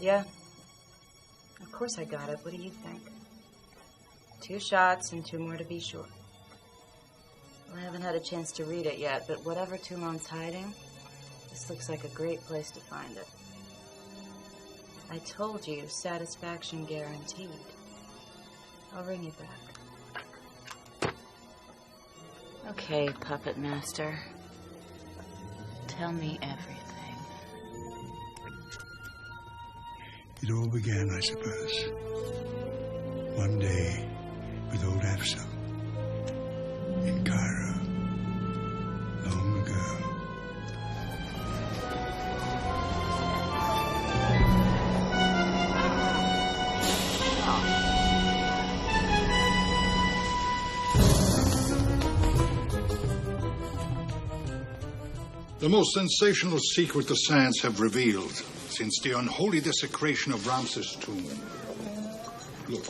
Yeah. Of course I got it. What do you think? 2 shots and 2 more to be sure. Well, I haven't had a chance to read it yet, but whatever Toulon's hiding, this looks like a great place to find it. I told you, satisfaction guaranteed. I'll ring you back. Okay, puppet master. Tell me everything. It all began, I suppose, one day with old Afsa in Cairo, long ago. The most sensational secret the science have revealed since the unholy desecration of Ramses' tomb. Look.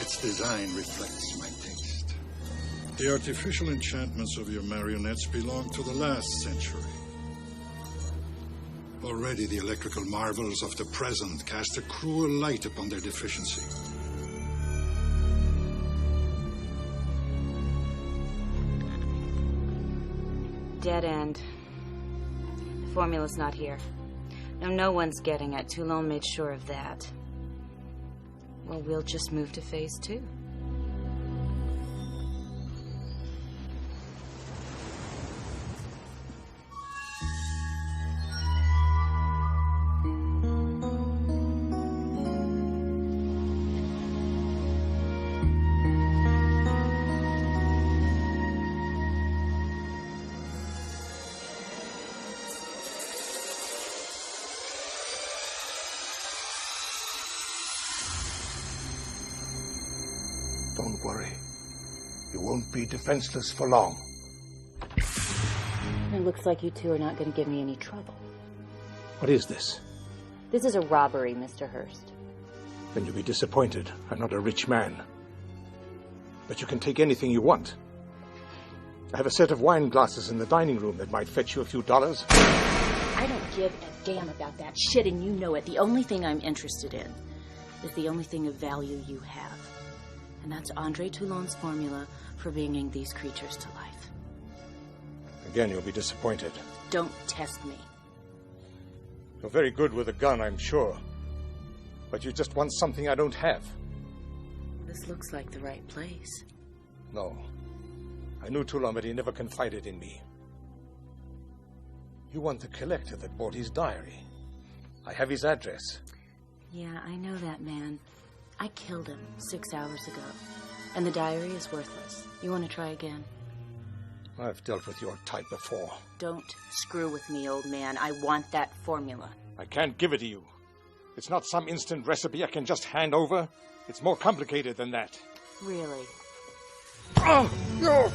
Its design reflects my taste. The artificial enchantments of your marionettes belong to the last century. Already the electrical marvels of the present cast a cruel light upon their deficiency. Dead end. The formula's not here. No one's getting it. Toulon made sure of that. Well, we'll just move to phase 2. Don't worry. You won't be defenseless for long. It looks like you two are not going to give me any trouble. What is this? This is a robbery, Mr. Hurst. Then you'll be disappointed. I'm not a rich man. But you can take anything you want. I have a set of wine glasses in the dining room that might fetch you a few dollars. I don't give a damn about that shit, and you know it. The only thing I'm interested in is the only thing of value you have. And that's Andre Toulon's formula for bringing these creatures to life. Again, you'll be disappointed. Don't test me. You're very good with a gun, I'm sure. But you just want something I don't have. This looks like the right place. No. I knew Toulon, but he never confided in me. You want the collector that bought his diary. I have his address. Yeah, I know that man. I killed him 6 hours ago. And the diary is worthless. You want to try again? I've dealt with your type before. Don't screw with me, old man. I want that formula. I can't give it to you. It's not some instant recipe I can just hand over. It's more complicated than that. Really? Oh, no!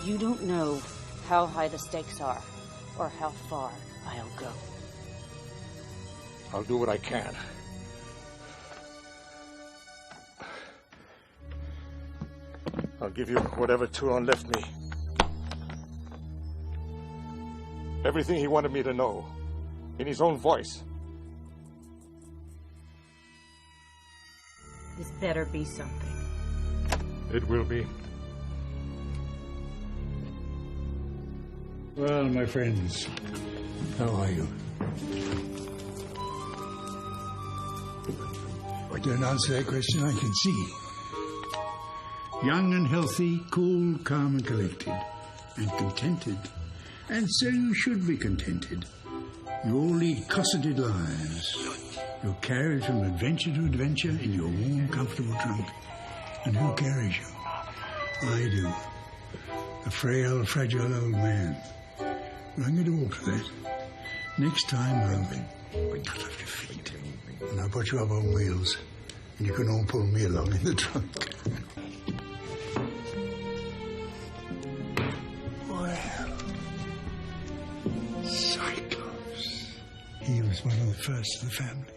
You don't know how high the stakes are, or how far I'll go. I'll do what I can. I'll give you whatever Toulon left me. Everything he wanted me to know, in his own voice. This better be something. It will be. Well, my friends, how are you? I don't answer that question, I can see. Young and healthy, cool, calm and collected, and contented. And so you should be contented. You all lead cosseted lives. You're carried from adventure to adventure in your warm, comfortable trunk. And who carries you? I do. A frail, fragile old man. But I'm going to alter that. Next time I'll cut off your feet. And I'll put you up on wheels. And you can all pull me along in the trunk. Well, Cyclops. He was one of the first of the family.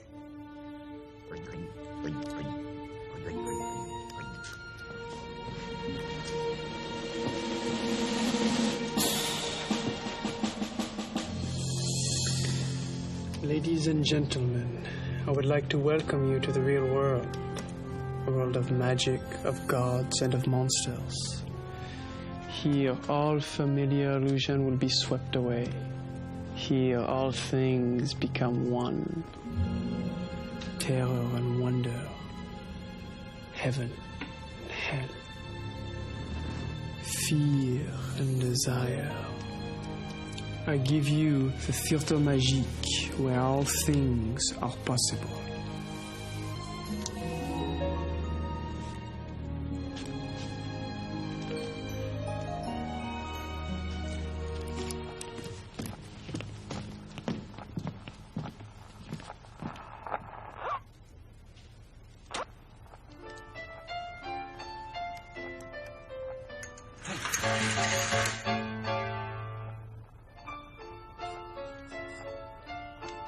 Ladies and gentlemen, I would like to welcome you to the real world. A world of magic, of gods, and of monsters. Here, all familiar illusion will be swept away. Here, all things become one. Terror and wonder. Heaven and hell. Fear and desire. I give you the theatre magique, where all things are possible.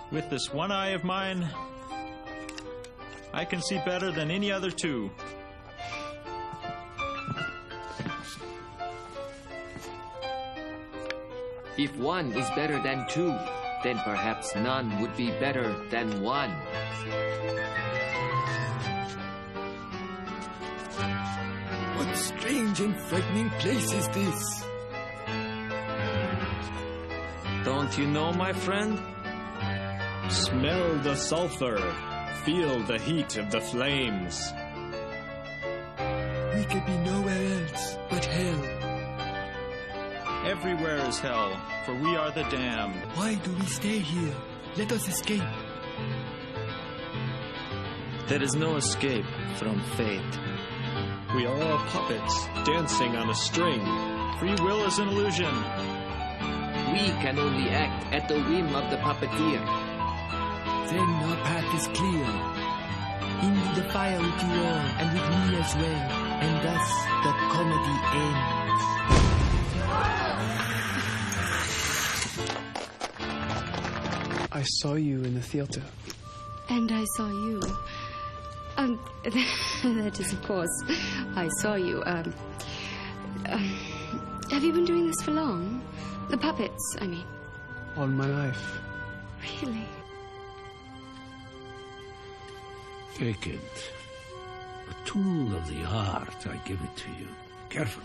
With this one eye of mine, I can see better than any other two. If one is better than two, then perhaps none would be better than one. What strange and frightening place is this? Don't you know, my friend? Smell the sulfur. Feel the heat of the flames. We could be nowhere else but hell. Everywhere is hell, for we are the damned. Why do we stay here? Let us escape. There is no escape from fate. We are all puppets, dancing on a string. Free will is an illusion. We can only act at the whim of the puppeteer. Then our path is clear. Into the fire with you all, and with me as well. And thus the comedy ends. I saw you in the theatre. And I saw you. That is, of course, I saw you. Have you been doing this for long? The puppets, I mean. All my life. Really? Take it. A tool of the art, I give it to you. Careful.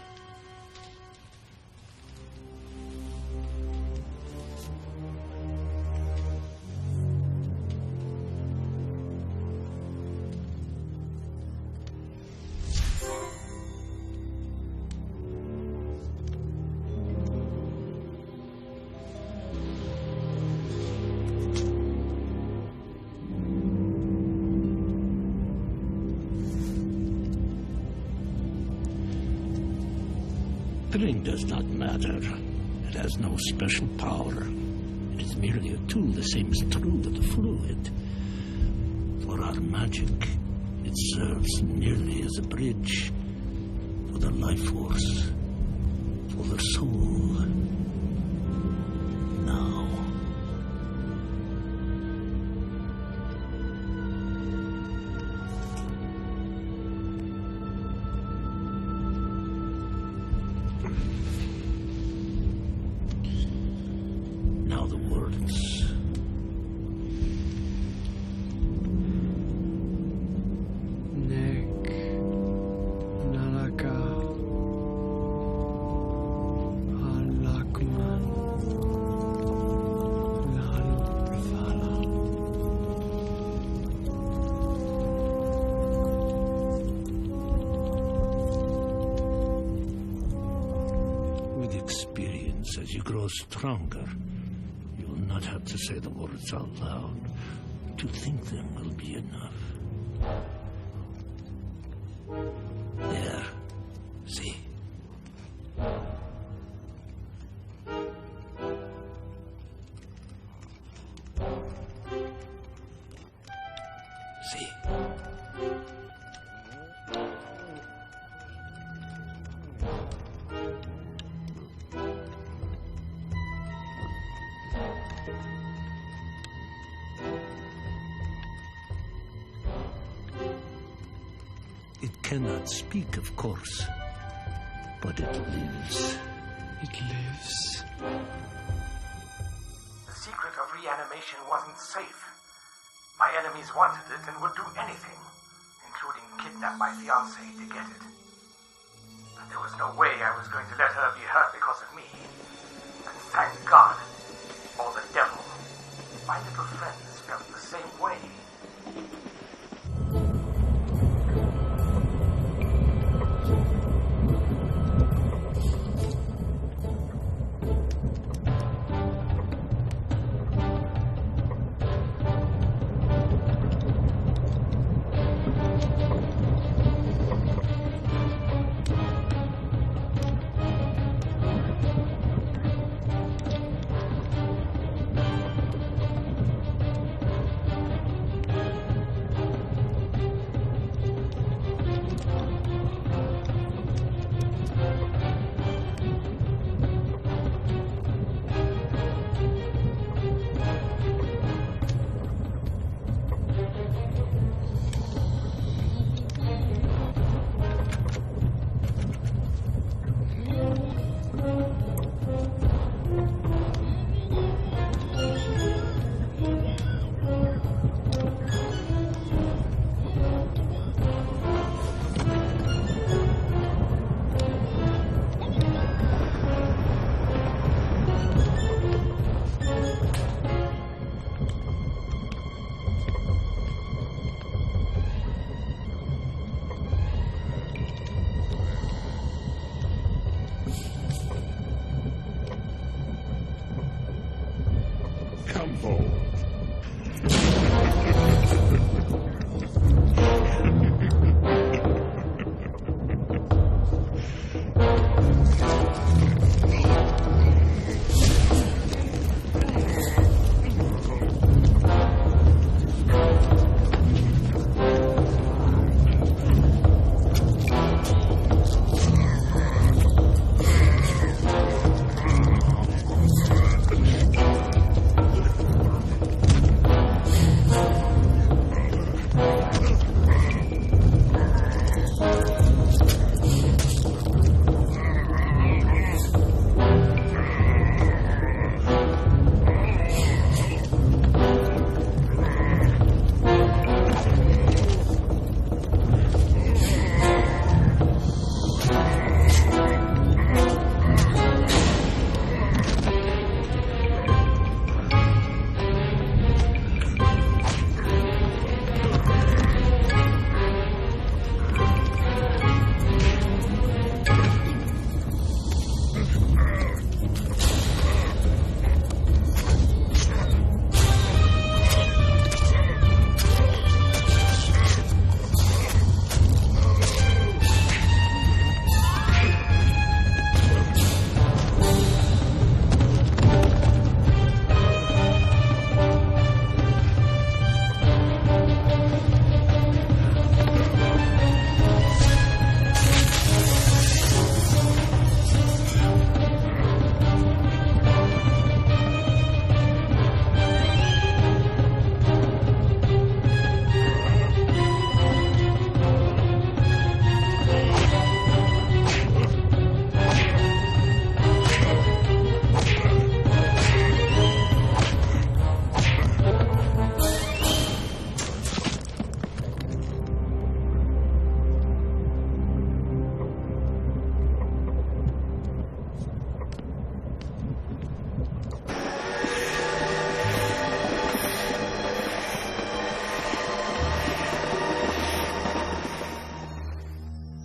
The ring does not matter. It has no special power. It is merely a tool, the same as true with the fluid. For our magic, it serves merely as a bridge for the life force, for the soul. Now, the words. Nek, Nalaka, Alakman, Laluthala. With experience, as you grow stronger, you will not have to say the words out loud. To think them will be enough. There. See? See? It cannot speak, of course, but it lives. It lives. The secret of reanimation wasn't safe. My enemies wanted it and would do anything, including kidnap my fiancée to get it. But there was no way I was going to let her be hurt because of me. And thank God, or the devil, my little friends felt the same way.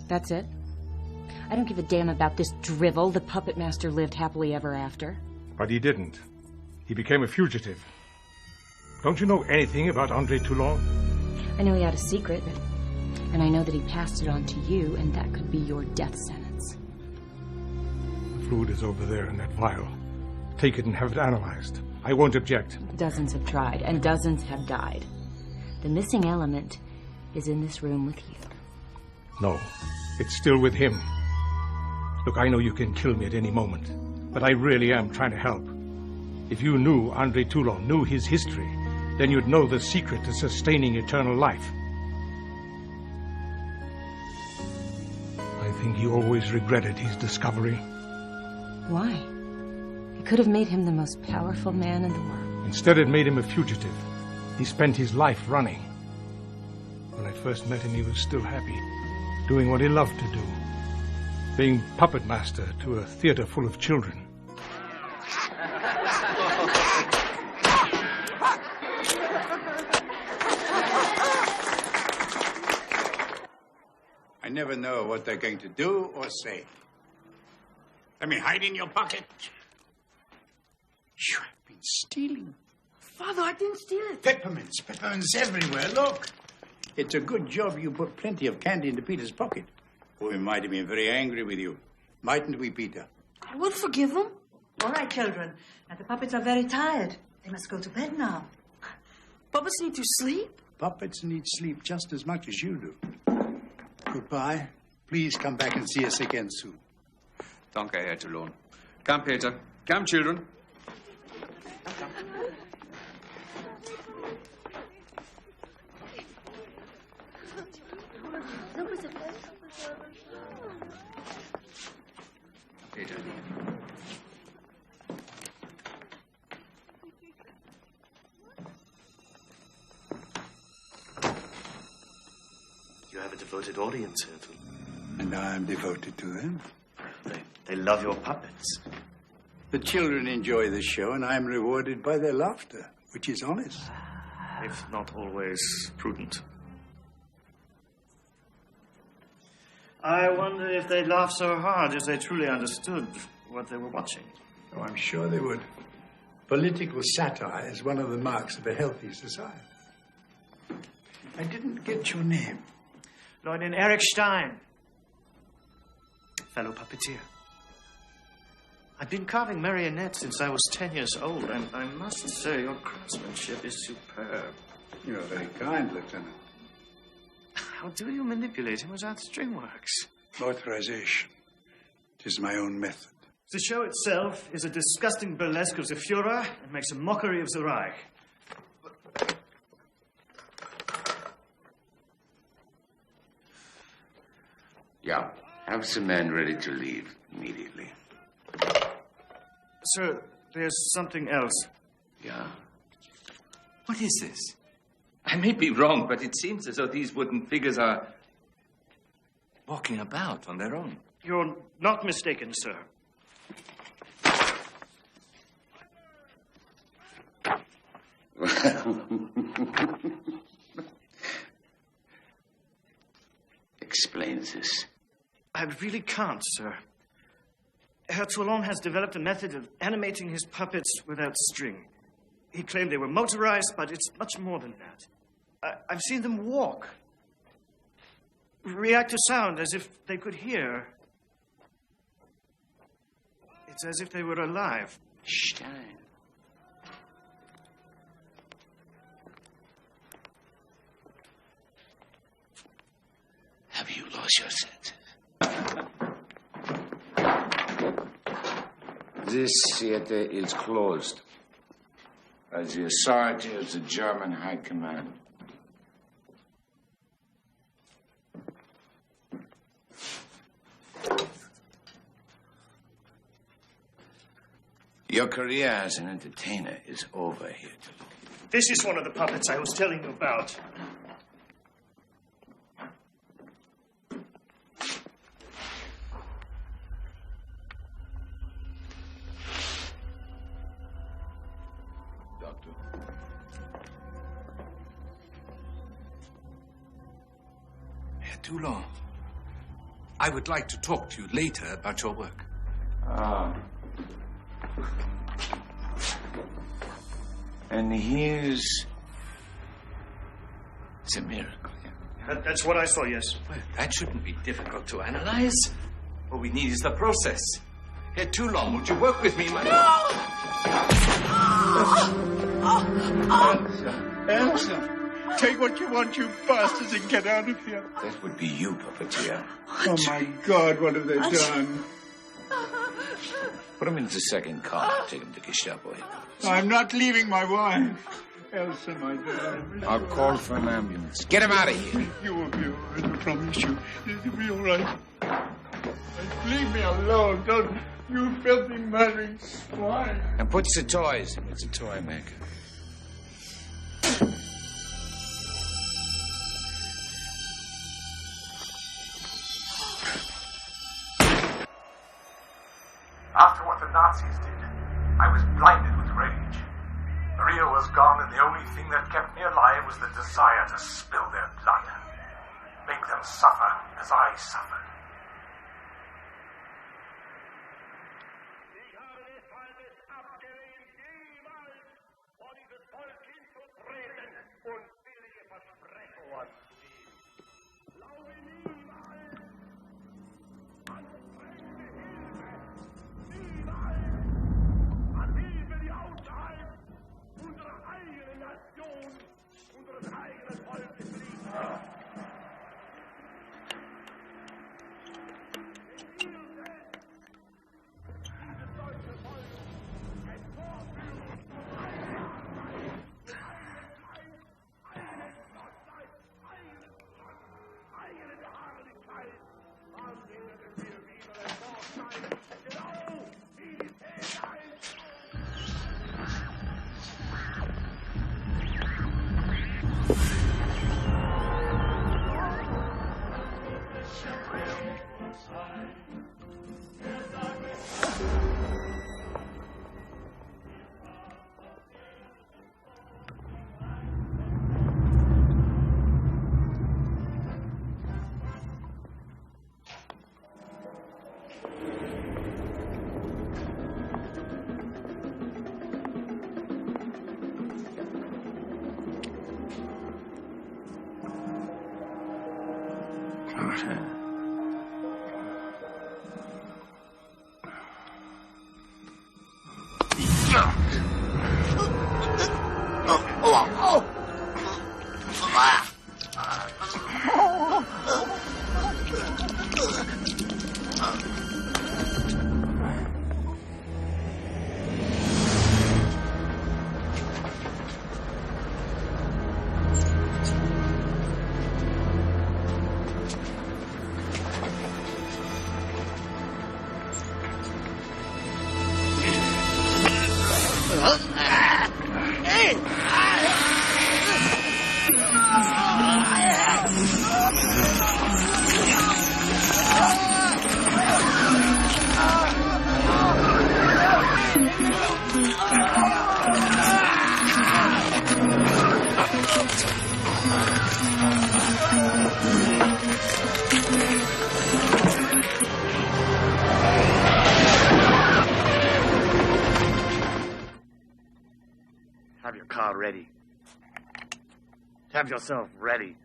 That's it? I don't give a damn about this drivel. The puppet master lived happily ever after. But he didn't. He became a fugitive. Don't you know anything about André Toulon? I know he had a secret, and I know that he passed it on to you, and that could be your death sentence. The fluid is over there in that vial. Take it and have it analyzed. I won't object. Dozens have tried, and dozens have died. The missing element is in this room with you. No, it's still with him. Look, I know you can kill me at any moment, but I really am trying to help. If you knew André Toulon, knew his history, then you'd know the secret to sustaining eternal life. I think he always regretted his discovery. Why? It could have made him the most powerful man in the world. Instead, it made him a fugitive. He spent his life running. When I first met him, he was still happy, doing what he loved to do, being puppet master to a theater full of children. I never know what they're going to do or say. Let me hide in your pocket. You have been stealing. Father, I didn't steal it. Peppermints everywhere. Look. It's a good job you put plenty of candy into Peter's pocket. Or we might have been very angry with you. Mightn't we, Peter? I will forgive him. All right, children. Now, the puppets are very tired. They must go to bed now. Puppets need to sleep. Puppets need sleep just as much as you do. Goodbye. Please come back and see us again soon. Danke, Herr Toulon. Come, Peter. Come, children. Peter. You have a devoted audience, Hertz. And I am devoted to them. They love your puppets. The children enjoy the show, and I am rewarded by their laughter, which is honest. If not always prudent. I wonder if they'd laugh so hard if they truly understood what they were watching. Oh, I'm sure they would. Political satire is one of the marks of a healthy society. I didn't get your name. Leutnant Erich Stein. Fellow puppeteer. I've been carving marionettes since I was 10 years old, and I must say your craftsmanship is superb. You're very kind, Lieutenant. How do you manipulate him without string works? Authorization. It is my own method. The show itself is a disgusting burlesque of the Führer and makes a mockery of the Reich. Yeah, have the men ready to leave immediately. Sir, there's something else. Yeah? What is this? I may be wrong, but it seems as though these wooden figures are walking about on their own. You're not mistaken, sir. Explain this. I really can't, sir. Herr Toulon has developed a method of animating his puppets without string. He claimed they were motorized, but it's much more than that. I've seen them walk, react to sound as if they could hear. It's as if they were alive. Stein. Have you lost your senses? This theater is closed by the authority of the German High Command. Your career as an entertainer is over here. This is one of the puppets I was telling you about. Doctor. Herr Toulon, I would like to talk to you later about your work. Ah. And here's the miracle. That's what I saw, yes. Well, that shouldn't be difficult to analyze. What we need is the process. Herr Toulon, would you work with me, my Elsa, take what you want, you bastards, and get out of here. That would be you, puppeteer. Oh, my God, what have they done? Put him into the second car. Take him to Gestapo. I'm not leaving my wife. Elsa, my darling. I'll call for an ambulance. Get him out of here. You will be all right, I promise you. It'll be all right. Leave me alone. Don't, you filthy, murdering swine. And put the toys in with the toy maker. the Nazis did. I was blinded with rage. Maria was gone, and the only thing that kept me alive was the desire to spill their blood. Make them suffer as I suffered. Have your car ready. Have yourself ready.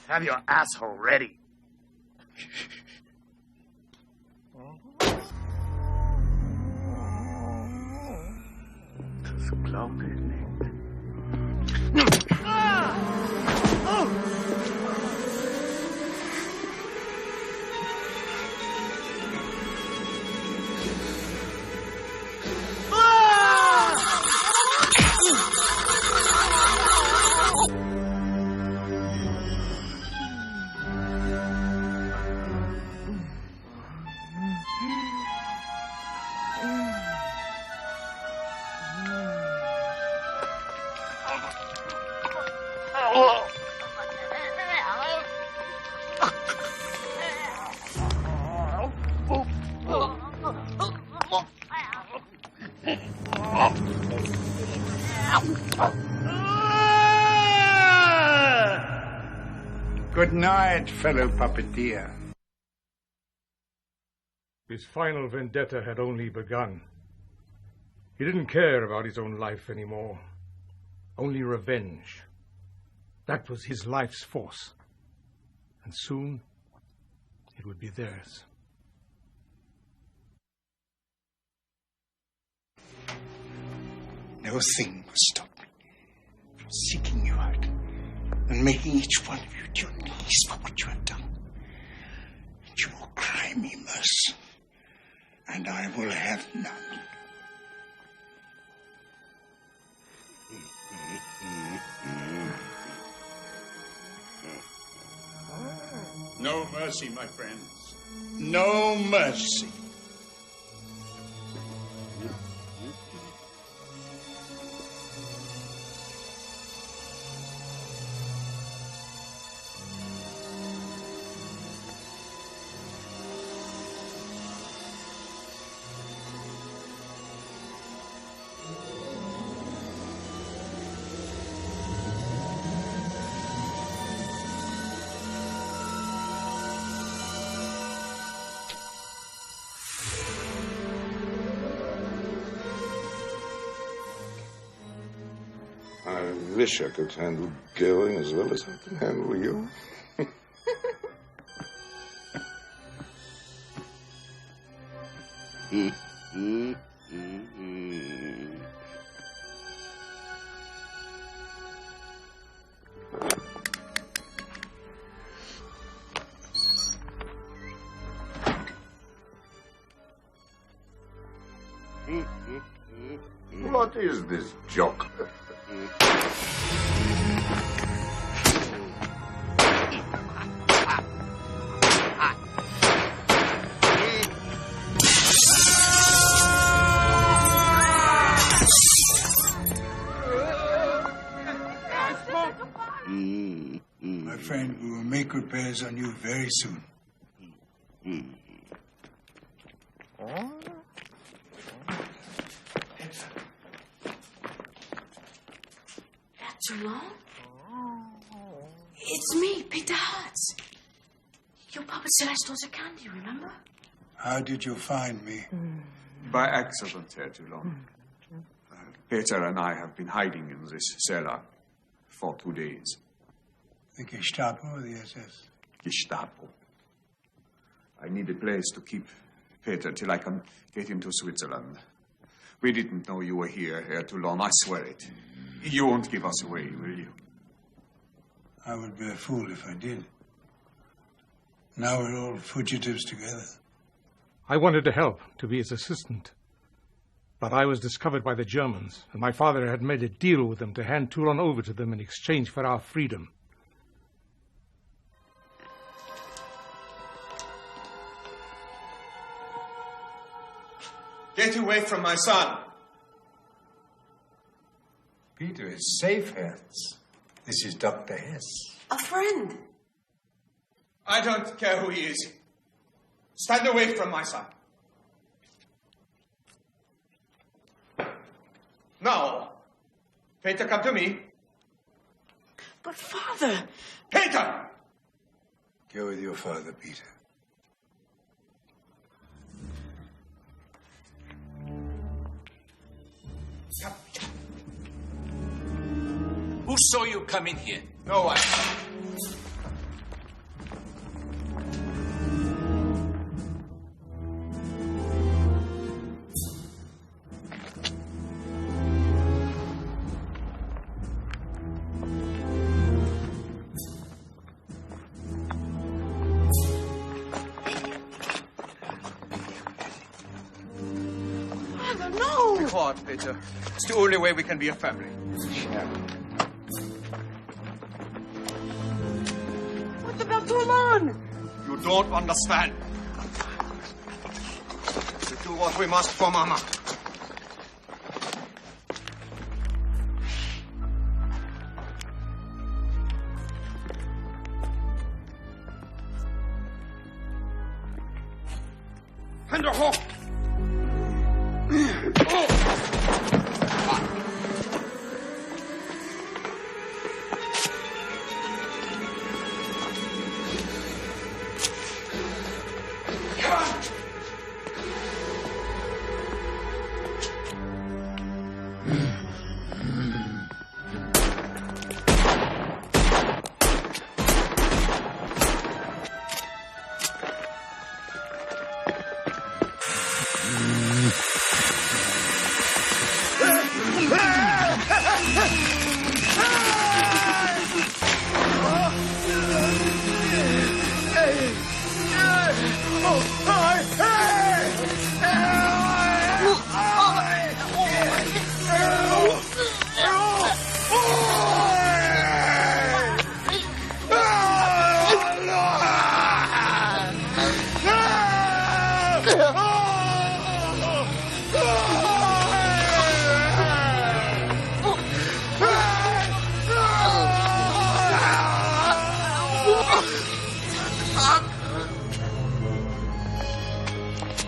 Have your asshole ready. Das glaube ich nicht. Good night, fellow puppeteer. His final vendetta had only begun. He didn't care about his own life anymore. Only revenge. That was his life's force. And soon, it would be theirs. No thing must stop me from seeking you out and making each one of you to your knees for what you have done. And you will cry me mercy, and I will have none. No mercy, my friends. No mercy. I wish I could handle going as well as I can handle you. What is this joke? My friend, we will make repairs on you very soon. Too long? It's me, Peter Hertz. Your puppet said I stole your candy, remember? How did you find me? By accident, Herr Toulon. Peter and I have been hiding in this cellar for 2 days. The Gestapo or the SS? Gestapo. I need a place to keep Peter till I can get him to Switzerland. We didn't know you were here, Herr Toulon, I swear it. You won't give us away, will you? I would be a fool if I did. Now we're all fugitives together. I wanted to help, to be his assistant. But I was discovered by the Germans, and my father had made a deal with them to hand Toulon over to them in exchange for our freedom. Get away from my son! Peter is safe, Hertz. This is Dr. Hess. A friend. I don't care who he is. Stand away from my son. No. Peter, come to me. But, Father... Peter! Go with your father, Peter. Come. Who saw you come in here? No one. Father, no! Be quiet, Peter. It's the only way we can be a family. What about Toulon? You don't understand. We do what we must for Mama. Hände hoch!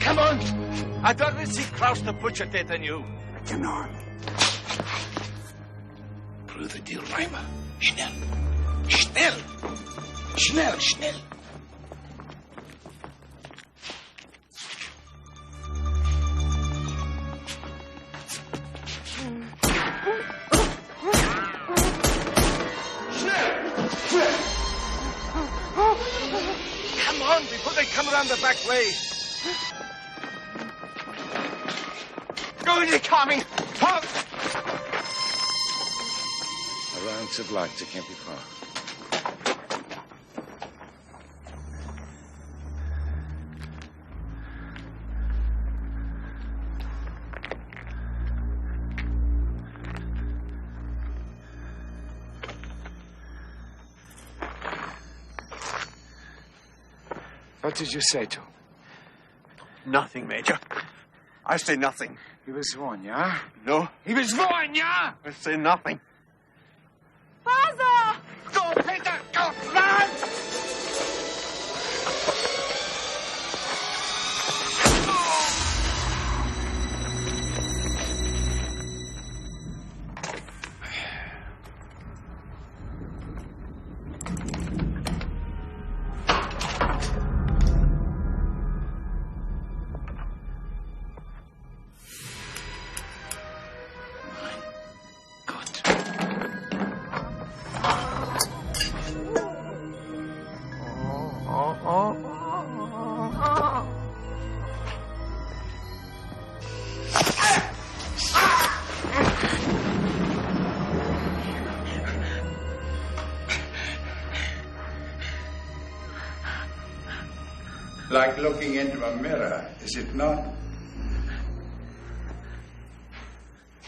Come on! I thought we'd see Kraus the Butcher dead than you. I cannot. Prüfe die Räume. Schnell! Schnell! Schnell, schnell! Come around the back way. Go in, coming. Halt! Around to block, it can't be far. What did you say to him? Nothing, Major. I say nothing. He was sworn, yeah? No. He was sworn, yeah? I say nothing. Father! Go, Peter! Go, run! Like looking into a mirror, is it not?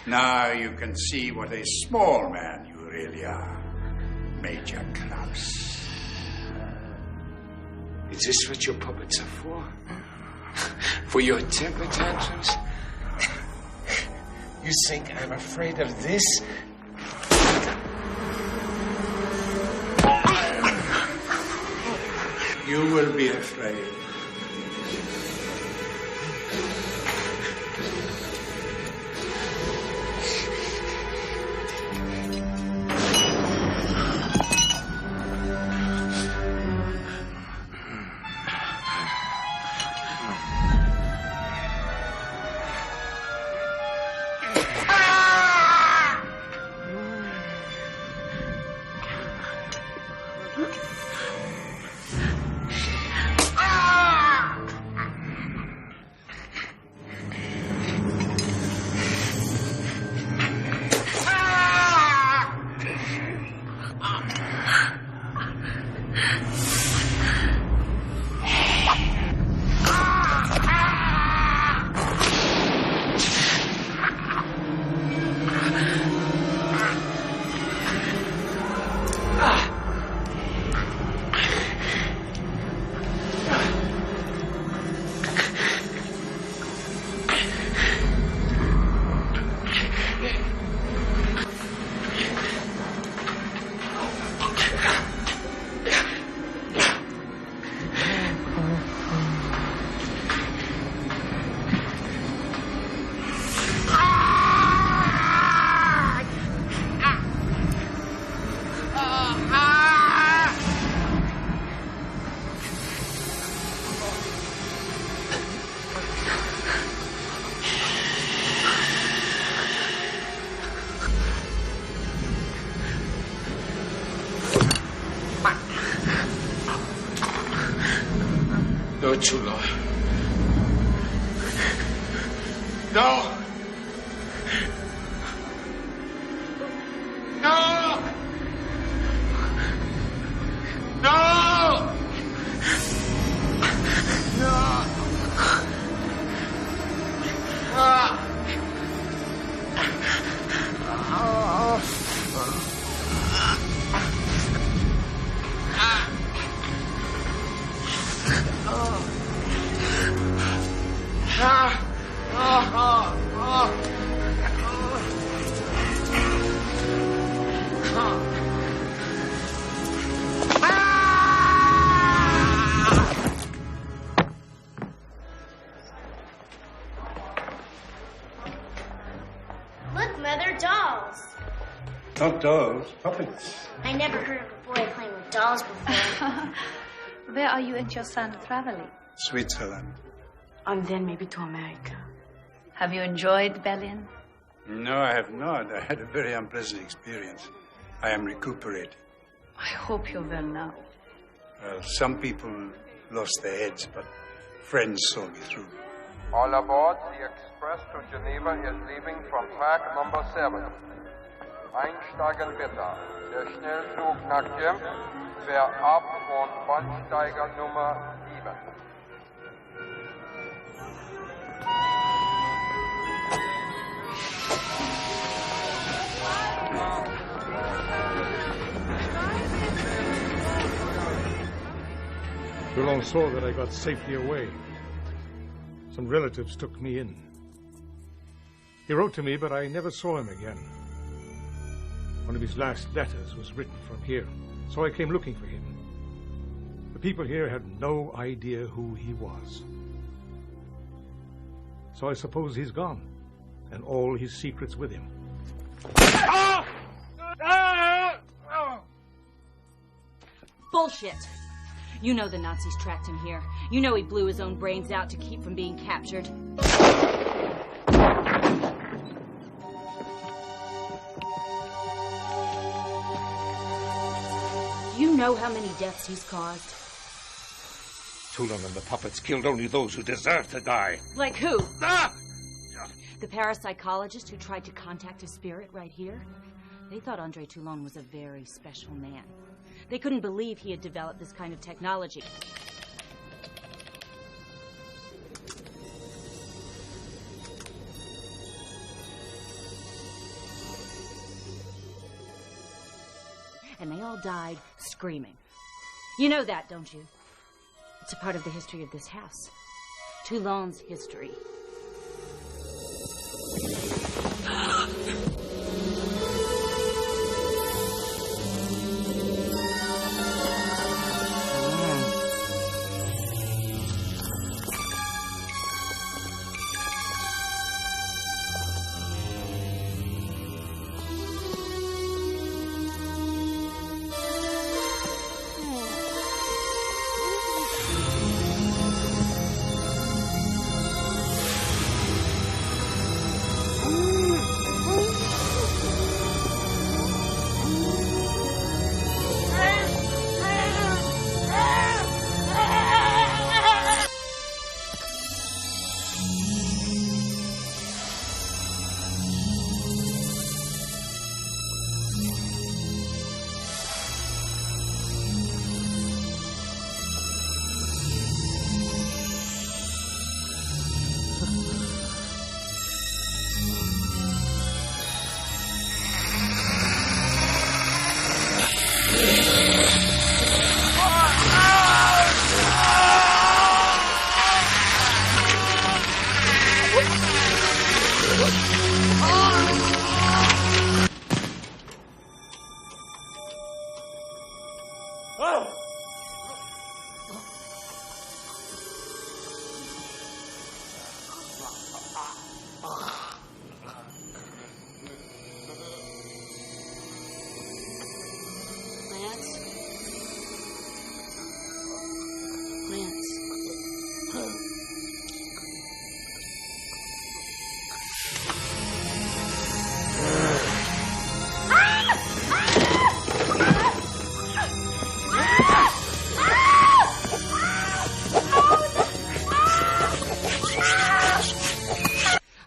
Now you can see what a small man you really are, Major Klaus. Is this what your puppets are for? For your temper tantrums? You think I'm afraid of this? You will be afraid. No, Chulo. No! No! No! No! Look, Mother, dolls. Not dolls, puppets. I never heard of a boy playing with dolls before. Where are you and your son traveling? Switzerland. And then maybe to America. Have you enjoyed Berlin? No, I have not. I had a very unpleasant experience. I am recuperating. I hope you're well now. Well, some people lost their heads, but friends saw me through. All aboard, the express to Geneva is leaving from track number 7. Einsteigen bitte. Der Schnellzug nach Genf fährt ab von Bahnsteiger Nummer 7. Toulon saw that I got safely away. Some relatives took me in. He wrote to me, but I never saw him again. One of his last letters was written from here, so I came looking for him. The people here had no idea who he was. So I suppose he's gone, and all his secrets with him. Bullshit! You know the Nazis tracked him here. You know he blew his own brains out to keep from being captured. You know how many deaths he's caused? Toulon and the puppets killed only those who deserved to die. Like who? The parapsychologist who tried to contact his spirit right here? They thought Andre Toulon was a very special man. They couldn't believe he had developed this kind of technology. And they all died screaming. You know that, don't you? It's a part of the history of this house. Toulon's history.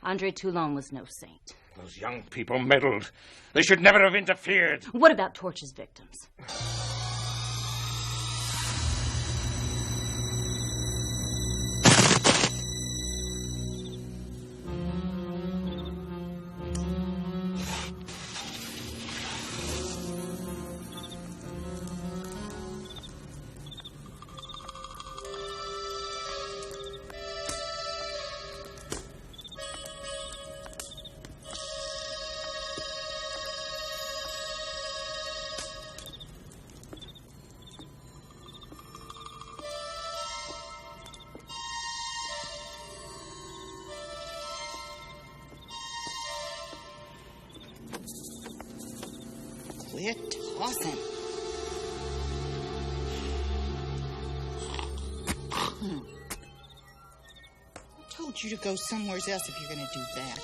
Andre Toulon was no saint. Those young people meddled. They should never have interfered. What about Torch's victims? Quit tossing. I told you to go somewhere else if you're going to do that.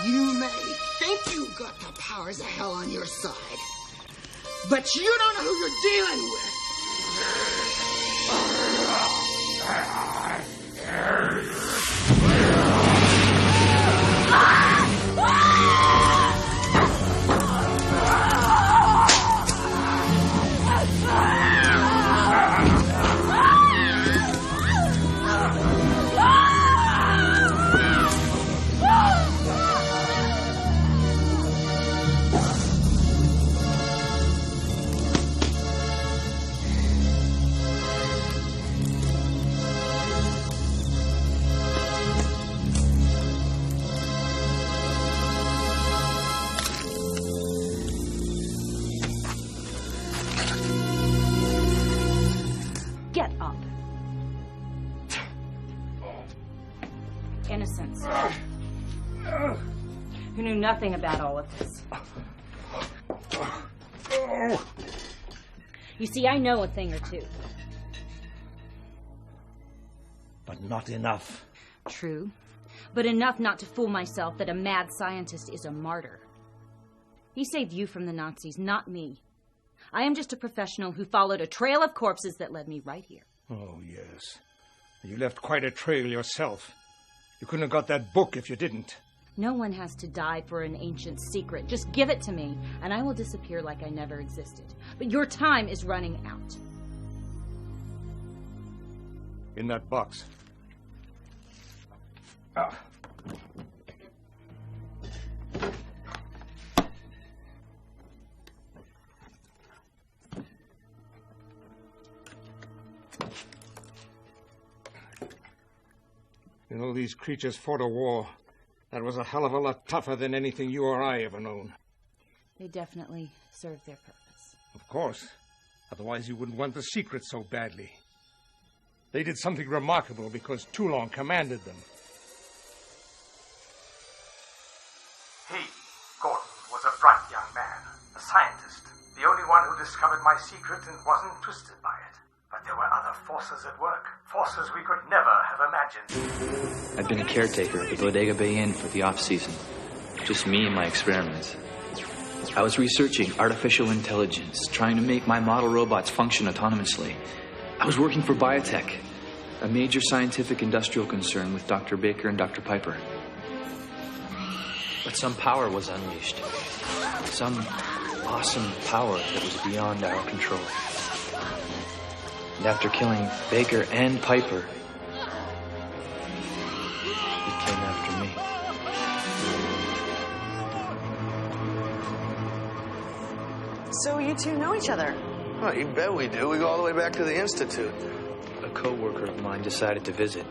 You may think you've got the powers of hell on your side, but you don't know who you're dealing Get up. Innocents. Who knew nothing about all of this. You see, I know a thing or two. But not enough. True. But enough not to fool myself that a mad scientist is a martyr. He saved you from the Nazis, not me. I am just a professional who followed a trail of corpses that led me right here. Oh, yes. You left quite a trail yourself. You couldn't have got that book if you didn't. No one has to die for an ancient secret. Just give it to me, and I will disappear like I never existed. But your time is running out. In that box. Ah. You know, these creatures fought a war that was a hell of a lot tougher than anything you or I ever known. They definitely served their purpose. Of course. Otherwise you wouldn't want the secret so badly. They did something remarkable because Toulon commanded them. He, Gordon, was a bright young man, a scientist, the only one who discovered my secret and wasn't twisted by it. But there were other forces at work, forces we could never have imagined. I've been a caretaker at the Bodega Bay Inn for the off-season. Just me and my experiments. I was researching artificial intelligence, trying to make my model robots function autonomously. I was working for biotech, a major scientific industrial concern with Dr. Baker and Dr. Piper. But some power was unleashed. Some awesome power that was beyond our control. And after killing Baker and Piper, it came after me. So you two know each other? Oh, you bet we do. We go all the way back to the Institute. A co-worker of mine decided to visit,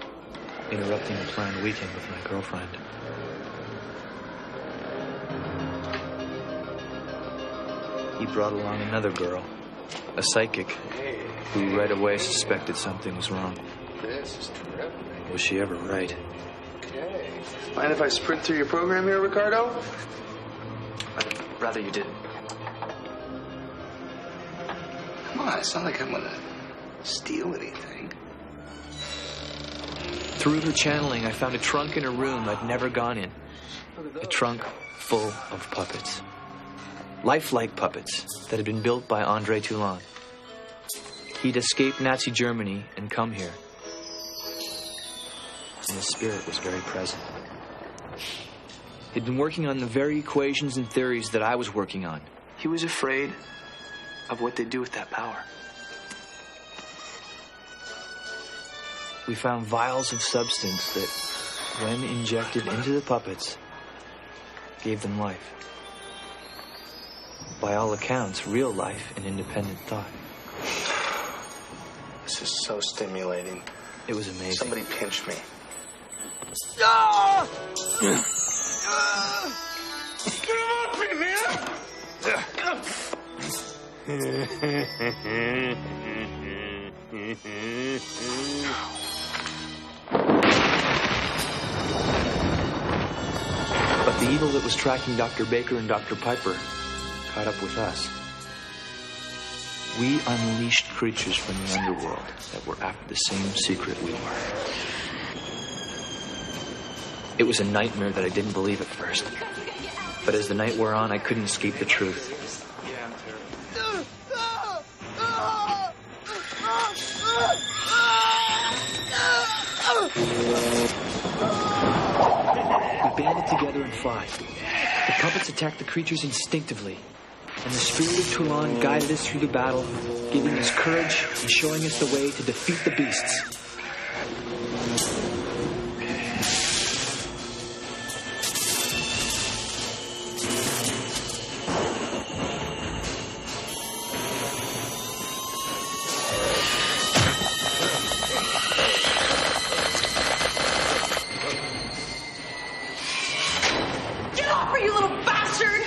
interrupting a planned weekend with my girlfriend. He brought along another girl, a psychic, who right away suspected something was wrong. This is terrific. Was she ever right? Okay. Mind if I sprint through your program here, Ricardo? I'd rather you didn't. Come on, it's not like I'm gonna steal anything. Through her channeling, I found a trunk in a room I'd never gone in. A trunk full of puppets. Lifelike puppets that had been built by Andre Toulon. He'd escaped Nazi Germany and come here. And the spirit was very present. He'd been working on the very equations and theories that I was working on. He was afraid of what they'd do with that power. We found vials of substance that, when injected into the puppets, gave them life. By all accounts, real life and independent thought. This is so stimulating. It was amazing. Somebody pinch me. Ah! Get off me, man! But the evil that was tracking Dr. Baker and Dr. Piper caught up with us. We unleashed creatures from the underworld that were after the same secret we were. It was a nightmare that I didn't believe at first. But as the night wore on, I couldn't escape the truth. We banded together and fought. The puppets attacked the creatures instinctively. And the spirit of Toulon guided us through the battle, giving us courage and showing us the way to defeat the beasts. Get off her, you little bastard!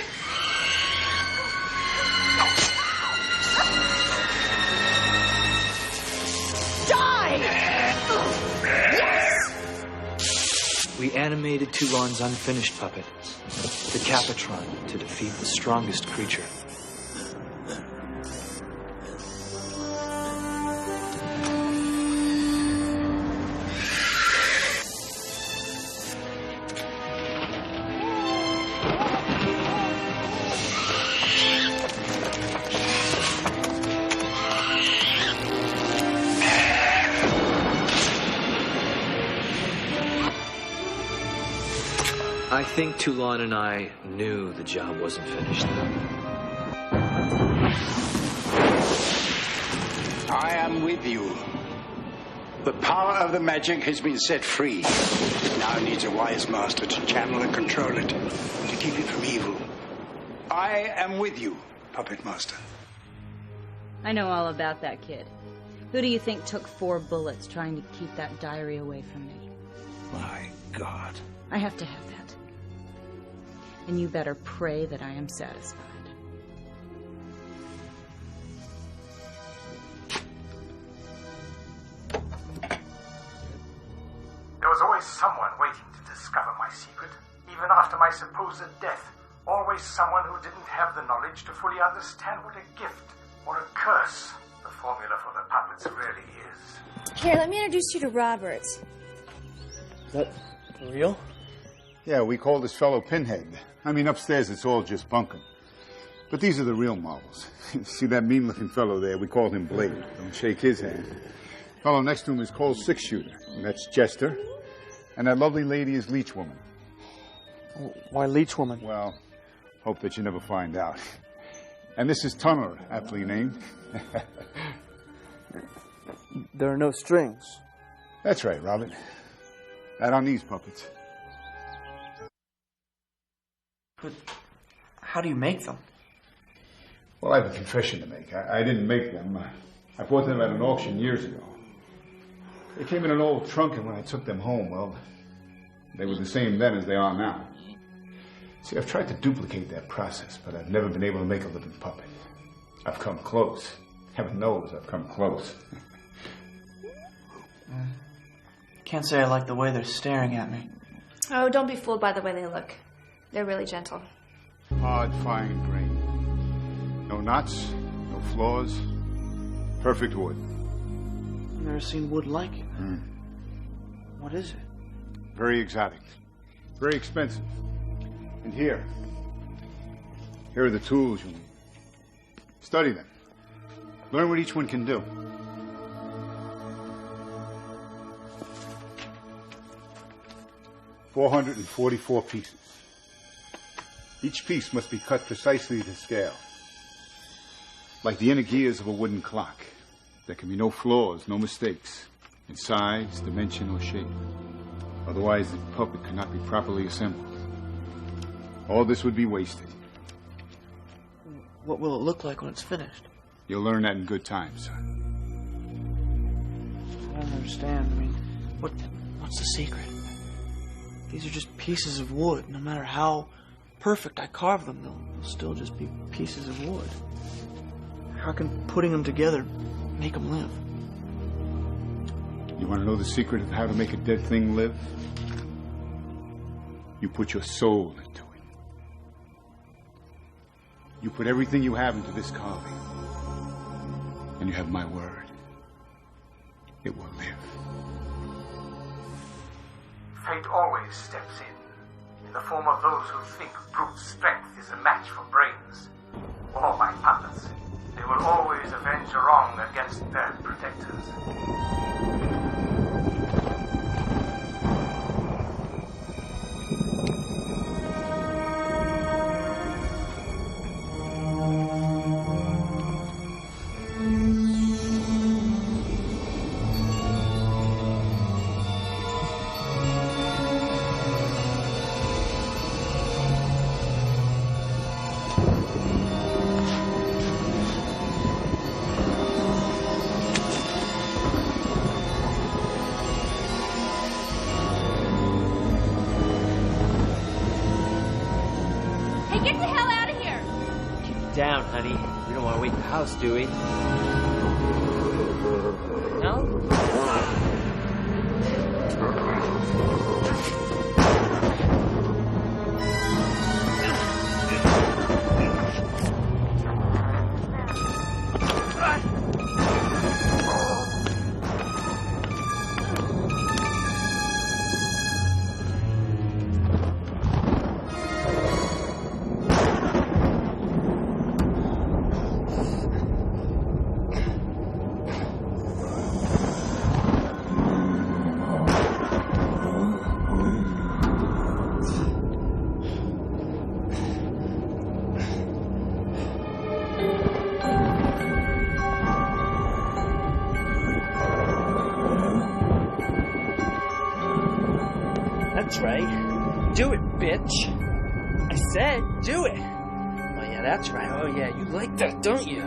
Die! Yes! We animated Toulon's unfinished puppet, the Capitron, to defeat the strongest creature. I think Toulon and I knew the job wasn't finished. I am with you. The power of the magic has been set free. It now needs a wise master to channel and control it, to keep it from evil. I am with you, Puppet Master. I know all about that kid. Who do you think took 4 bullets trying to keep that diary away from me? My God. I have to have that. And you better pray that I am satisfied. secret, even after my supposed death. Always someone who didn't have the knowledge to fully understand what a gift or a curse the formula for the puppets really is. Here, let me introduce you to Robert. Is that real? Yeah, we call this fellow Pinhead. I mean, upstairs it's all just bunkum. But these are the real models. See that mean-looking fellow there? We call him Blade. Don't shake his hand. Fellow next to him is called Six Shooter, and that's Jester. And that lovely lady is Leech Woman. Why Leech Woman? Well, hope that you never find out. And this is Tunneler, aptly named. There are no strings. That's right, Robert. Not on these puppets. But how do you make them? Well, I have a confession to make. I didn't make them. I bought them at an auction years ago. They came in an old trunk, and when I took them home, well, they were the same then as they are now. See, I've tried to duplicate that process, but I've never been able to make a living puppet. I've come close. Heaven knows I've come close. Can't say I like the way they're staring at me. Oh, don't be fooled by the way they look. They're really gentle. Hard, fine grain. No knots, no flaws. Perfect wood. I've never seen wood like it. What is it? Very exotic. Very expensive. And here are the tools you need. Study them. Learn what each one can do. $444 pieces. Each piece must be cut precisely to scale. Like the inner gears of a wooden clock. There can be no flaws, no mistakes in size, dimension, or shape. Otherwise, the puppet could not be properly assembled. All this would be wasted. What will it look like when it's finished? You'll learn that in good time, son. I don't understand. I mean, what's the secret? These are just pieces of wood. No matter how perfect I carve them, they'll still just be pieces of wood. How can putting them together make them live? You want to know the secret of how to make a dead thing live? You put your soul into it. You put everything you have into this carving. And you have my word. It will live. Fate always steps in the form of those who think brute strength is a match for brains. All my puppets. They will always avenge a wrong against their protectors. Down, honey. We don't want to wake the house, do we? No? That's right. Do it, bitch. I said do it. Oh, yeah, that's right. Oh, yeah, you like that, don't you?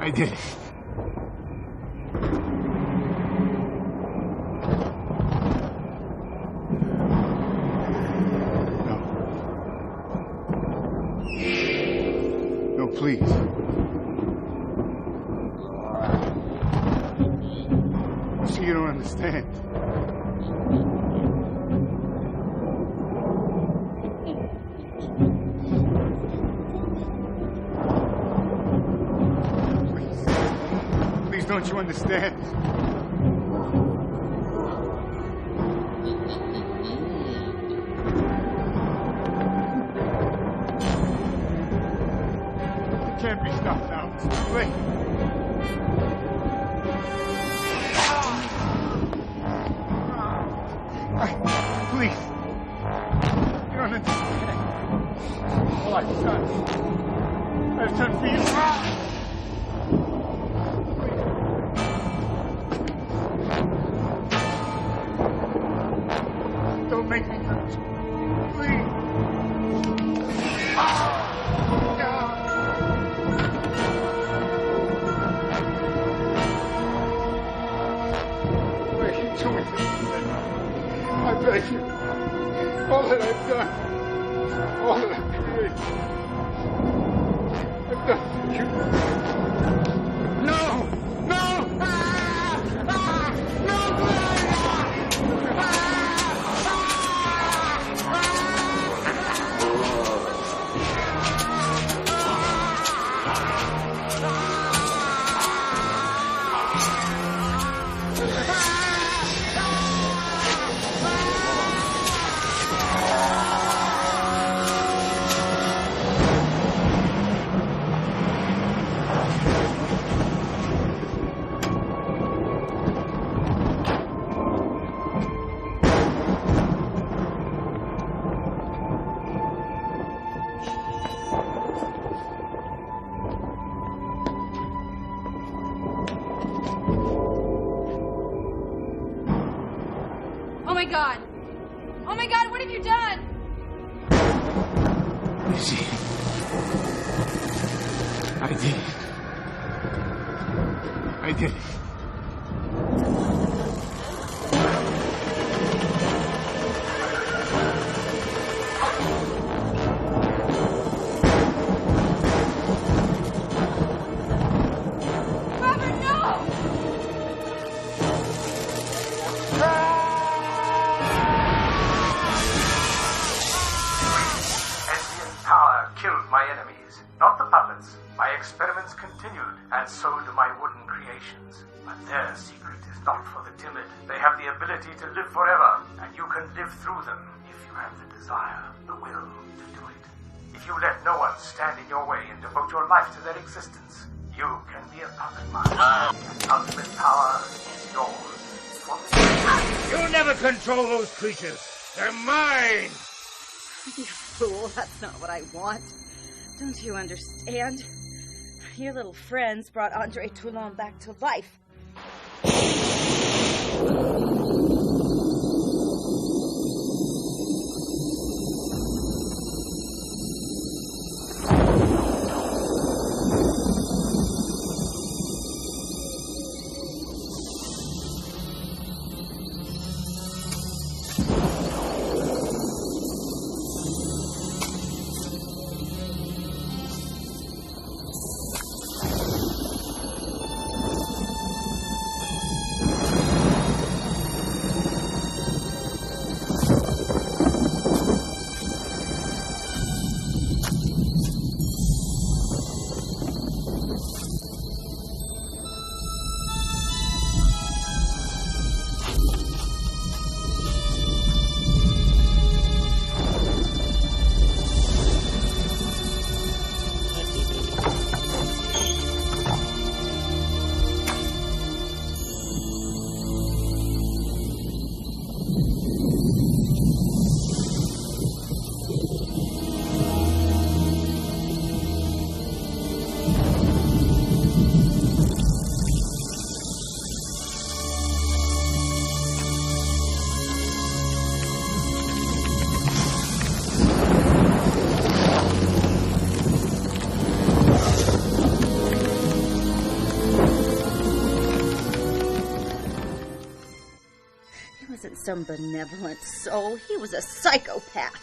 I did it. No, please. See, you don't understand. Please, don't you understand? It can't be stopped now. It's too late. Please. You don't understand. All I've done for you. Don't make me hurt. Please. Wait, do it. I beg you. All that I've done, all that I've created, I've done for you. No! No! No! Oh my God, what have you done? Lizzie. I did it. I did it. Experiments continued, and so do my wooden creations. But their secret is not for the timid. They have the ability to live forever, and you can live through them if you have the desire, the will to do it. If you let no one stand in your way and devote your life to their existence, you can be a puppet master. And ultimate power is yours. You'll never control those creatures. They're mine. You fool, that's not what I want. Don't you understand? Your little friends brought Andre Toulon back to life. wasn't some benevolent soul. He was a psychopath.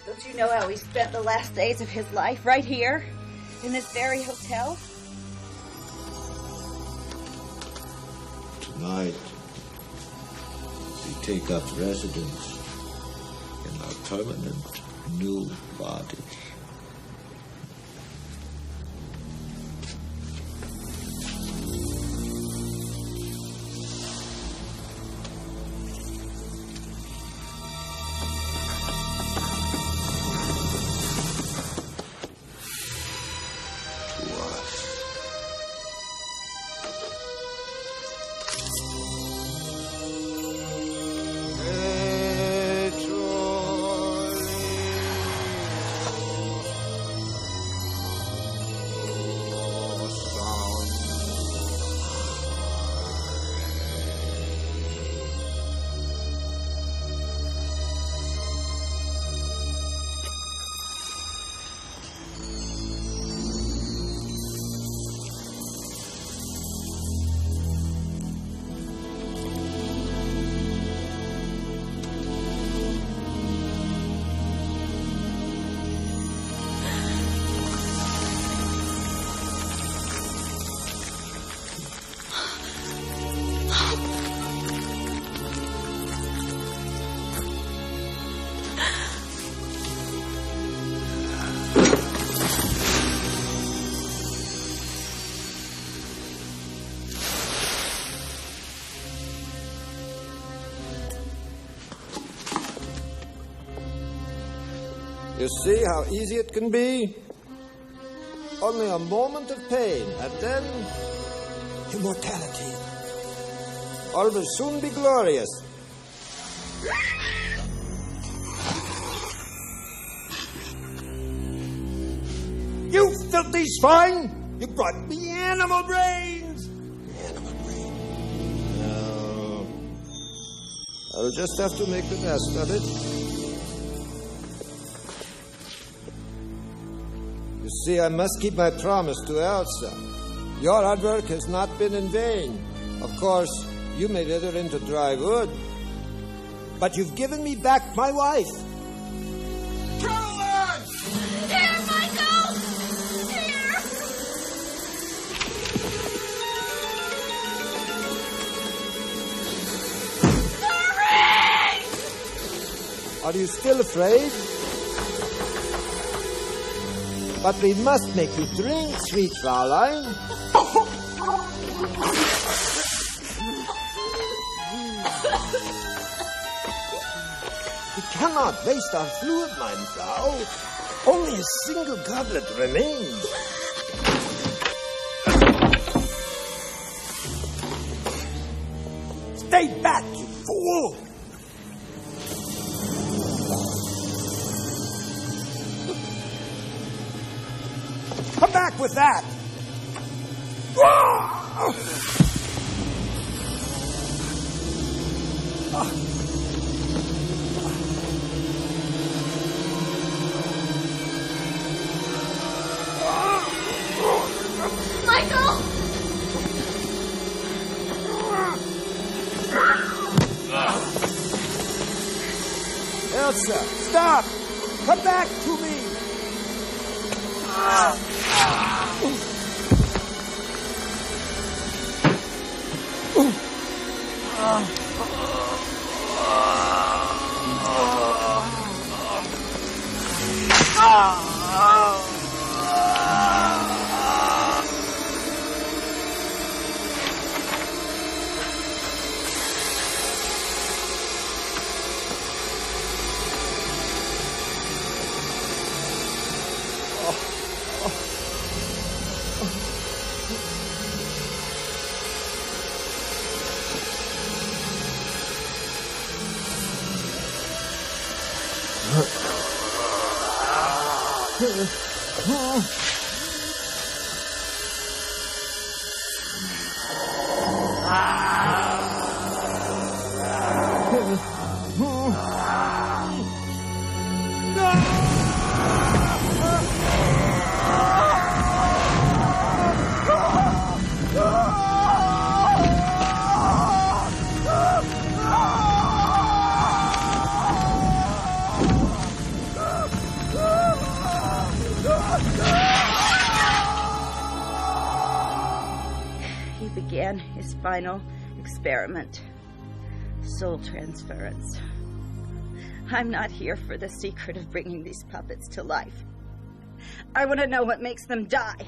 Don't you know how he spent the last days of his life right here, in this very hotel? Tonight, we take up residence in our permanent new body. You see how easy it can be? Only a moment of pain, and then immortality. All will soon be glorious. You filthy swine! You brought me animal brains! Animal brains. No. I'll just have to make the best of it. See, I must keep my promise to Elsa. Your hard work has not been in vain. Of course, you made her into dry wood. But you've given me back my wife. Caroline! Here, Michael! Here! Hurry! Are you still afraid? But we must make you drink, sweet Fraulein. We cannot waste our fluid, mein Frau. Only a single goblet remains. Stay back, you fool! Come back with that! Michael! Elsa, stop! Come back to me! began his final experiment, soul transference. I'm not here for the secret of bringing these puppets to life. I want to know what makes them die.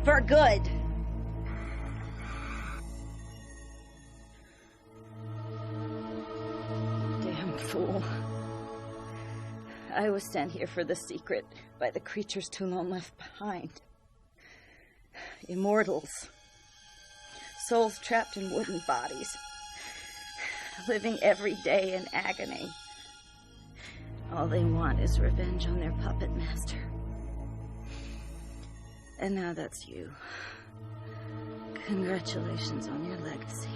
For good. Damn fool. I was sent here for the secret by the creatures too long left behind. Immortals. Souls trapped in wooden bodies. Living every day in agony. All they want is revenge on their puppet master. And now that's you. Congratulations on your legacy.